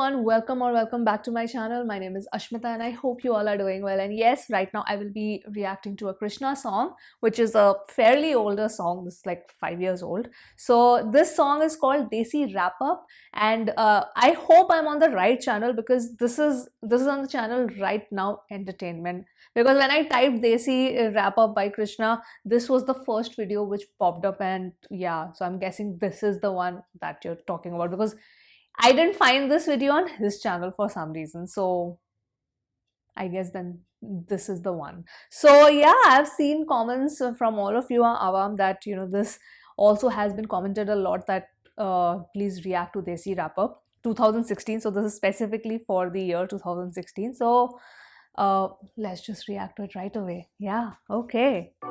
everyone, welcome or welcome back to my channel. My name is Ashmita and I hope you all are doing well. And yes, right now I will be reacting to a Krishna song, which is a fairly older song. This is like 5 years old. So this song is called Desi Wrap Up, and I hope I'm on the right channel because this is on the channel Right Now Entertainment. Because when I typed Desi Wrap Up by Krishna, this was the first video which popped up, and yeah, so I'm guessing this is the one that you're talking about because I didn't find this video on his channel for some reason, so I guess then this is the one. So yeah, I've seen comments from all of you Awam that this also has been commented a lot that please react to Desi Wrap Up 2016. So this is specifically for the year 2016. So let's just react to it right away. Yeah, okay. Do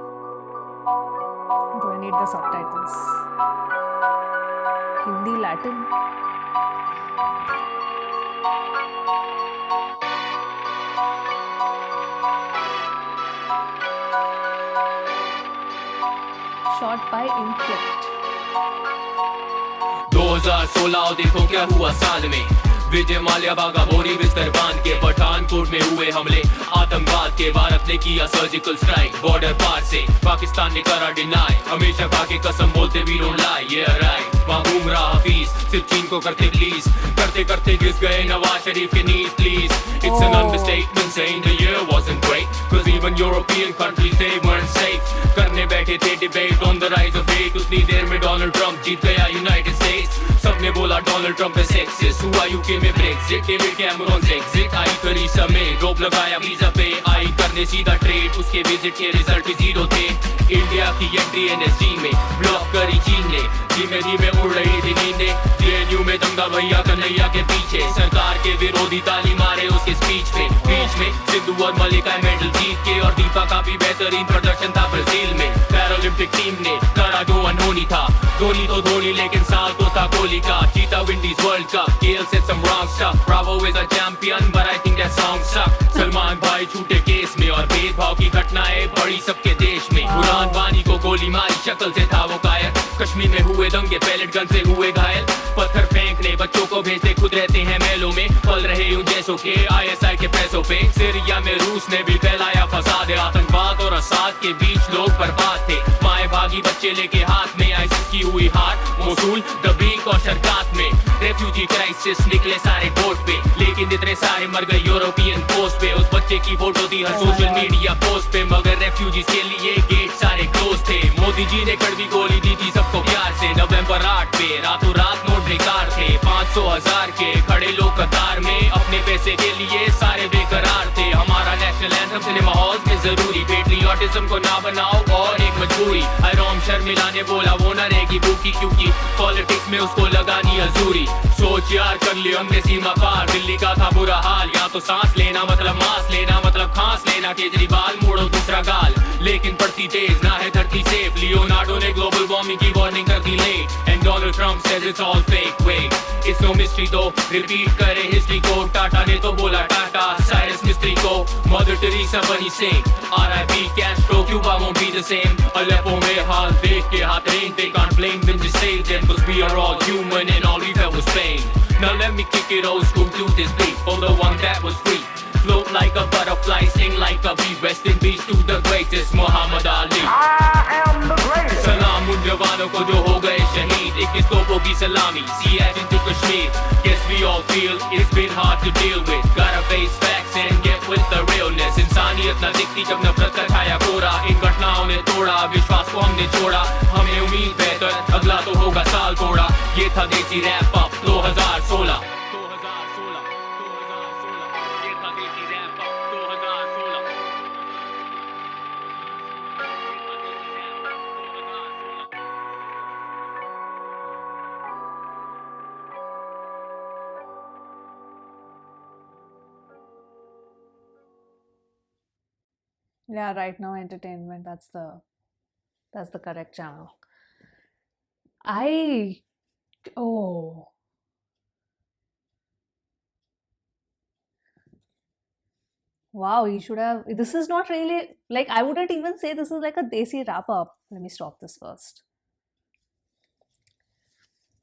I need the subtitles? Hindi, Latin? Shot by Inflict. 2016 देखो क्या हुआ साल में विजय माल्या बागा बोरी बिस्तर बांध के पठानकोट में हुए हमले आतंकवाद के भारत ने किया सर्जिकल स्ट्राइक बॉर्डर पार से पाकिस्तान ने करा डिनाई हमेशा खा के कसम बोलते वी डोंट लाई ये राइट वहाँ घूम रहा हफीज सिर्फ चीन को करते प्लीज करते करते घिस गए नवाज शरीफ के नीज please It's an understatement saying the year wasn't great Cause even European countries they weren't safe करने बैठे थे debate on the rise of hate उतनी देर में डोनाल्ड ट्रंप जीत गया यूनाइटेड स्टेट्स सबने बोला डोनाल्ड ट्रंप है सेक्सिस्ट हुआ यूके में ब्रेक्सिट डेविड कैमरॉन से एग्जिट आई थेरेसा मे रोक लगाया वीजा पे आई करने सीधा ट्रेड उसके विजिट के रिजल्ट भी जीरो थे इंडिया की एंट्री एनएसजी में ब्लॉक करी चीन ने धीमे धीमे उड़ रही थी नींदें जेएनयू में दंगा भैया कन्हैया के पीछे सरकार के विरोधी ताली मारे उसके स्पीच पे बीच में सिंधु और मलिका मेडल जीत के और दीपा का भी बेहतरीन प्रदर्शन था ब्राजील में पैरालंपिक टीम ने करा जो अनहोनी था धोनी तो धोनी लेकिन साल तो था कोहली का जीता Windies world cup KL said some wrong stuff Bravo is a champion but I think that song sucked Salman भाई छूटे केस में और भेदभाव की घटनाएं बढ़ी सबके देश में कुरान वानी को गोली मारी शक्ल से था वो कायर कश्मीर में हुए दंगे पैलेट गन से हुए घायल पत्थर फेंकने बच्चों को भेजते खुद रहते हैं मेलों में पल रहे उन जैसों के आईएसआई के पैसों पे सीरिया में रूस ने भी फैलाया फसाद आतंकवाद और असाद के बीच लोग बर्बाद थे माए भागी बच्चे लेके हाथ में आईसिस की हुई हार मोसूल दबीक और शरकात में रेफ्यूजी क्राइसिस निकले सारे बोर्ड पे लेकिन इतने सारे मर गए यूरोपियन पोस्ट पे उस बच्चे की फोटो थी हर सोशल मीडिया पोस्ट पे मगर रेफ्यूजीज के लिए गेट सारे क्लोज थे मोदी जी ने कड़वी गोली दी थी सबको प्यार से नवंबर 8 पे रातों रात नोट बेकार थे 500,000 के खड़े लोग कतार में अपने पैसे के लिए सारे बेकरार थे हमारा नेशनल एंथम सिनेमा हॉल्स में जरूरी पेट्रियोटिज्म को ना बनाओ और एक मजबूरी रोम शर्मिला ने बोला वो न रहेगी भूखी क्योंकि पॉलिटिक्स में उसको लगानी हजूरी सोच यार कर ली हमने सीमा पार दिल्ली का था बुरा हाल या तो सांस लेना मतलब मांस लेना मतलब खांस लेना केजरीवाल मोड़ो दूसरा गाल लेकिन पड़ती तेज ना है धरती सेफ लियोनार्डो ने ग्लोबल वार्मिंग की वार्निंग कर दी late and Donald Trump says it's all fake wait it's no mystery तो रिपीट करे हिस्ट्री को टाटा ने तो बोला टाटा साइरस मिस्त्री को मदर टेरेसा बनी Singh RIP Castro Cuba won't be the same Aleppo में हाल देख के हाथ रेंगते can't blame them just save them cause we are all human and all we felt was pain now let me kick it old school to this beat for the one that was free float like a butterfly sing like a bee rest in peace to the greatest Muhammad Ali I am the greatest सलाम उन जवानों को जो हो गए शहीद 21 तोपों की सलामी Siachen to Kashmir guess we all feel it's been hard to deal with gotta face facts and get with the realness इंसानियत न दिखती जब नफरत का छाया कोरा इन घटनाओं ने तोड़ा विश्वास को हमने छोड़ा हमें उम्मीद बेहतर अगला तो होगा साल थोड़ा ये था देसी रैप अप 2016 ये था देसी wrap up 2016 Yeah, Right Now Entertainment. That's the correct channel. Oh, wow, he should have. This is not really like, I wouldn't even say this is like a Desi wrap up. Let me stop this first.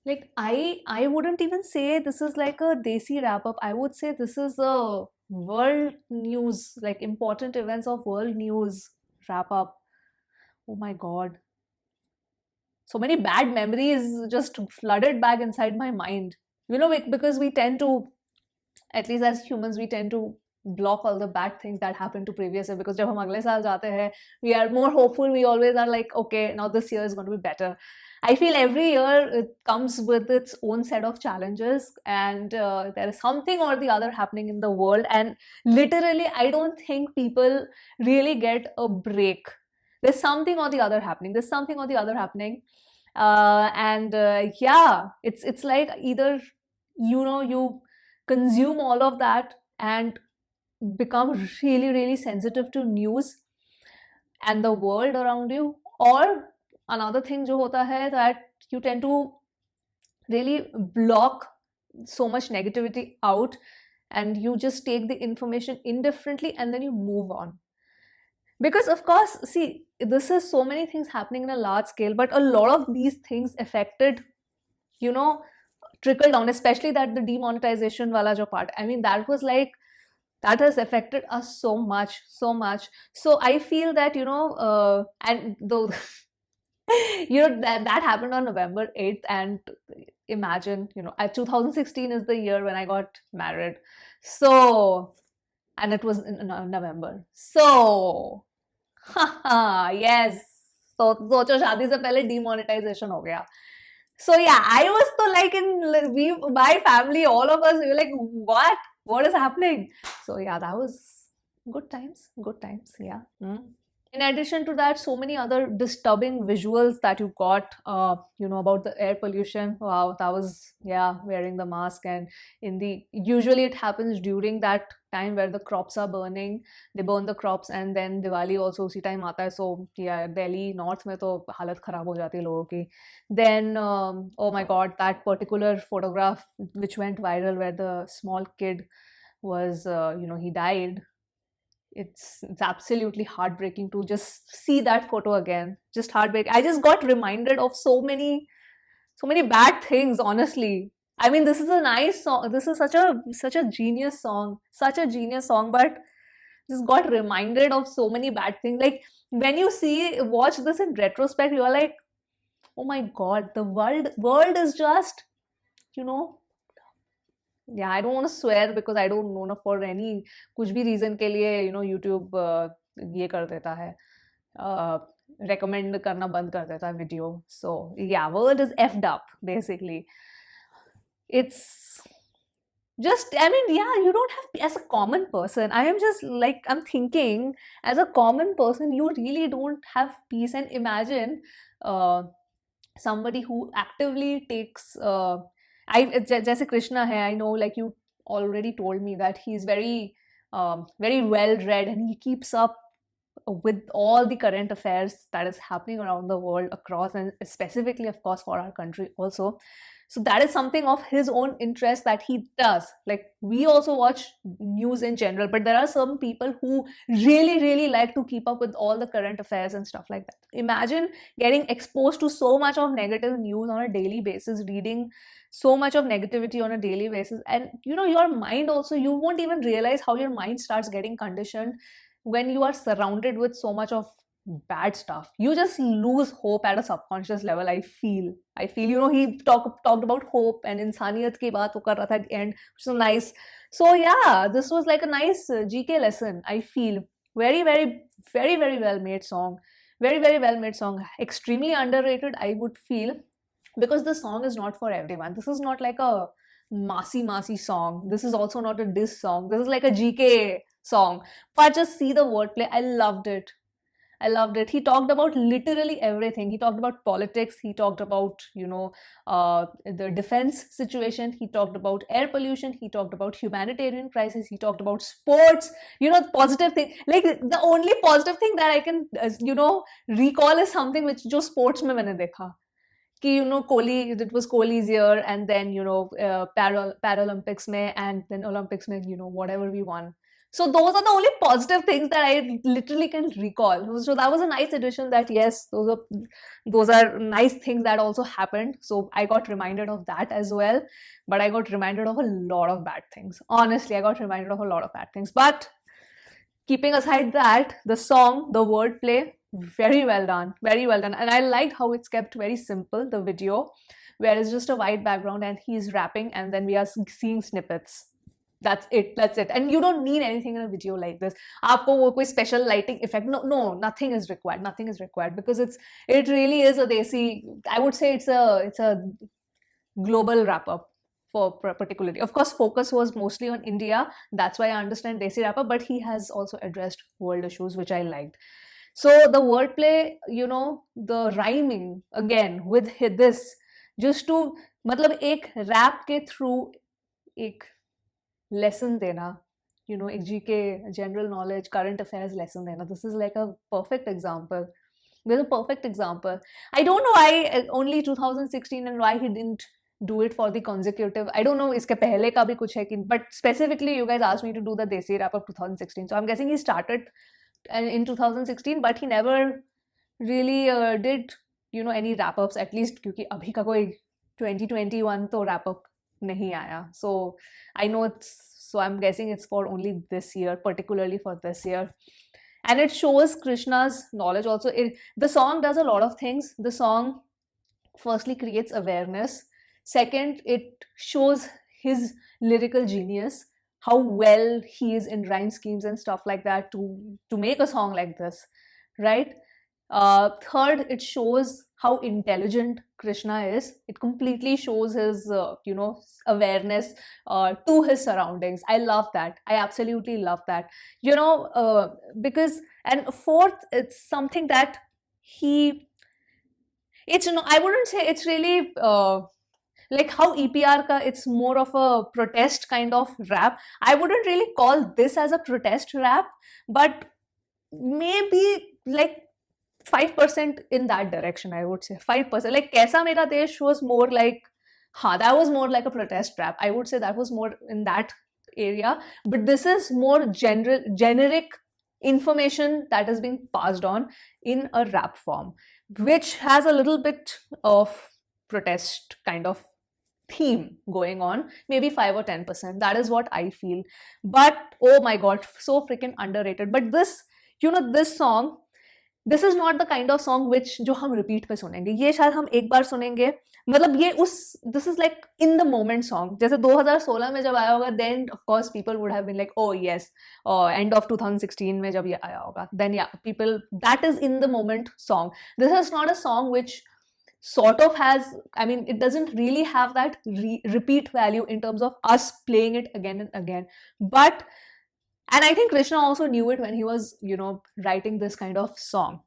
Like I wouldn't even say this is like a Desi wrap up. I would say this is a world news, like important events of world news wrap up. Oh my God. So many bad memories just flooded back inside my mind. You know, because we tend to, at least as humans, we tend to block all the bad things that happened to previous year, because जब हम अगले साल जाते हैं, we are more hopeful. We always are like, okay, now this year is going to be better. I feel every year it comes with its own set of challenges, and there is something or the other happening in the world. And literally, I don't think people really get a break. There's something or the other happening. There's something or the other happening, and yeah, it's like either you consume all of that and become really really sensitive to news and the world around you, or another thing jo hota hai that you tend to really block so much negativity out, and you just take the information indifferently and then you move on. Because of course, see, this is so many things happening in a large scale, but a lot of these things affected, you know, trickle down, especially that the demonetization wala jo part. I mean, that was like, that has affected us so much, so much. So I feel that, and though, that happened on November 8th. And imagine, 2016 is the year when I got married. So, and it was in November. So, yes. So, सोचो शादी से पहले demonetization हो गया. So yeah, I was so like my family, all of us, we were like, what is happening? So yeah, that was good times, yeah. In addition to that, so many other disturbing visuals that you got, about the air pollution. Wow, that was, yeah, wearing the mask. And usually it happens during that time where the crops are burning. They burn the crops, and then Diwali also usi time aata hai. So yeah, Delhi North mein to halat kharab ho jati hai logon ki. Then, oh my God, that particular photograph which went viral where the small kid was, he died. It's absolutely heartbreaking to just see that photo again. Just heartbreaking. I just got reminded of so many bad things, honestly. I mean, this is a nice song. This is such a genius song. Such a genius song, but just got reminded of so many bad things. Like when you watch this in retrospect, you are like, oh my God, the world is just, you know, yeah, I don't want to swear because I don't know for any कुछ भी reason के लिए YouTube ये कर देता है, recommend करना बंद कर देता है video. So yeah, world is effed up basically. It's just, I mean, yeah, you don't have, as a common person, I am just like, I'm thinking, as a common person, you really don't have peace. And imagine somebody who actively takes जैसे Krishna है, I know, like you already told me that he's very very well read, and he keeps up with all the current affairs that is happening around the world, across, and specifically of course for our country also. So that is something of his own interest that he does. Like we also watch news in general, but there are some people who really really like to keep up with all the current affairs and stuff like that. Imagine getting exposed to so much of negative news on a daily basis, reading so much of negativity on a daily basis, and your mind also, you won't even realize how your mind starts getting conditioned when you are surrounded with so much of bad stuff. You just lose hope at a subconscious level. I feel he talked about hope and insaniyat ki baat wo kar raha tha at the end, which was nice. So yeah, this was like a nice GK lesson. I feel very very very very well made song, very very well made song, extremely underrated, I would feel, because the song is not for everyone. This is not like a massy song. This is also not a diss song. This is like a GK song. But just see the wordplay. I loved it. He talked about literally everything. He talked about politics. He talked about, the defense situation. He talked about air pollution. He talked about humanitarian crisis. He talked about sports. Positive thing. Like the only positive thing that I can, recall is something which jo sports mein maine dekha. Ki, Kohli, it was Kohli's year, and then, Paralympics mein, and then Olympics mein, whatever we won. So those are the only positive things that I literally can recall. So that was a nice addition, that yes, those are nice things that also happened. So I got reminded of that as well. But I got reminded of a lot of bad things. Honestly, I got reminded of a lot of bad things. But keeping aside that, the song, the wordplay, very well done. Very well done. And I liked how it's kept very simple, the video, where it's just a white background and he's rapping and then we are seeing snippets. That's it. And you don't need anything in a video like this. Aapko wo koi special lighting effect, no, nothing is required because it really is a Desi. I would say it's a global wrap up for particularly. Of course, focus was mostly on India. That's why I understand Desi wrap up, but he has also addressed world issues, which I liked. So the wordplay, the rhyming again with this, just to मतलब एक rap के through एक lesson देना, एक GK, general knowledge, current affairs lesson देना. This is like a perfect example. There's a perfect example. I don't know why only 2016 and why he didn't do it for the consecutive. I don't know इसके पहले का भी कुछ है कि, but specifically you guys asked me to do the Desi rap of 2016. So I'm guessing he started in 2016, but he never really did any wrap ups, at least क्योंकि अभी का कोई 2021 तो wrap up नहीं आया. So I know so I'm guessing it's for only this year, particularly for this year. And it shows Krishna's knowledge also. The song does a lot of things. The song firstly creates awareness. Second, it shows his lyrical genius, how well he is in rhyme schemes and stuff like that to make a song like this, right? Third, it shows how intelligent Krishna is. It completely shows his, awareness to his surroundings. I love that. I absolutely love that. Because, and fourth, it's something that I wouldn't say it's really like how EPR ka, it's more of a protest kind of rap. I wouldn't really call this as a protest rap, but maybe like 5% in that direction, I would say. 5%. Like Kaisa Mera Desh was more like, that was more like a protest rap. I would say that was more in that area. But this is more generic information that is being passed on in a rap form, which has a little bit of protest kind of theme going on, maybe 5 or 10%. That is what I feel. But oh my god, so freaking underrated. But this, this song, this is not the kind of song which जो हम repeat पे सुनेंगे. ये शायद हम एक बार सुनेंगे. मतलब ये this is like in the moment song. जैसे 2016 में जब आया होगा, then of course people would have been like, oh yes, end of 2016 में जब ये आया होगा. Then yeah, people, that is in the moment song. This is not a song which sort of has, it doesn't really have that repeat value in terms of us playing it again and again. But, and I think Krishna also knew it when he was, writing this kind of song.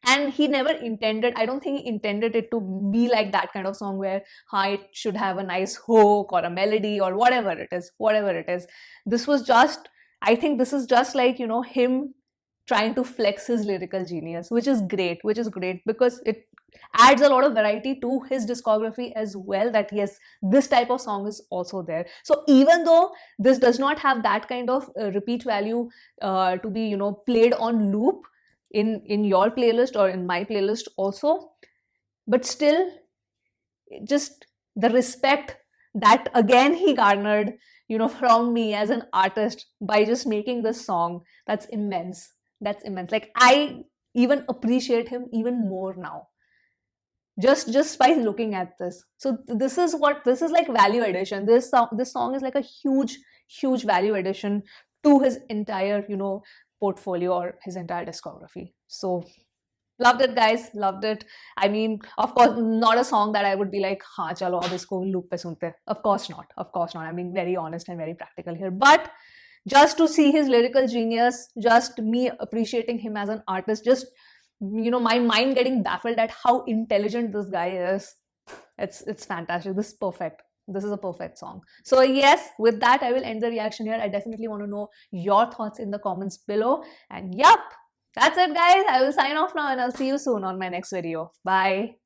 And he never intended, I don't think he intended it to be like that kind of song where it should have a nice hook or a melody or whatever it is. This was just, I think this is just like, him trying to flex his lyrical genius, which is great because it adds a lot of variety to his discography as well, that yes, this type of song is also there. So even though this does not have that kind of repeat value to be, played on loop in your playlist or in my playlist also, but still just the respect that again he garnered, from me as an artist by just making this song, that's immense. Like I even appreciate him even more now, just by looking at this. So this is like value addition. This song is like a huge value addition to his entire, portfolio or his entire discography. So loved it, guys, loved it. Of course, not a song that I would be like, chalo ab isko loop pe sunte. Of course not. I'm being very honest and very practical here. But just to see his lyrical genius, just me appreciating him as an artist, just, my mind getting baffled at how intelligent this guy is. It's fantastic. This is perfect. This is a perfect song. So yes, with that, I will end the reaction here. I definitely want to know your thoughts in the comments below. And yup, that's it, guys. I will sign off now and I'll see you soon on my next video. Bye.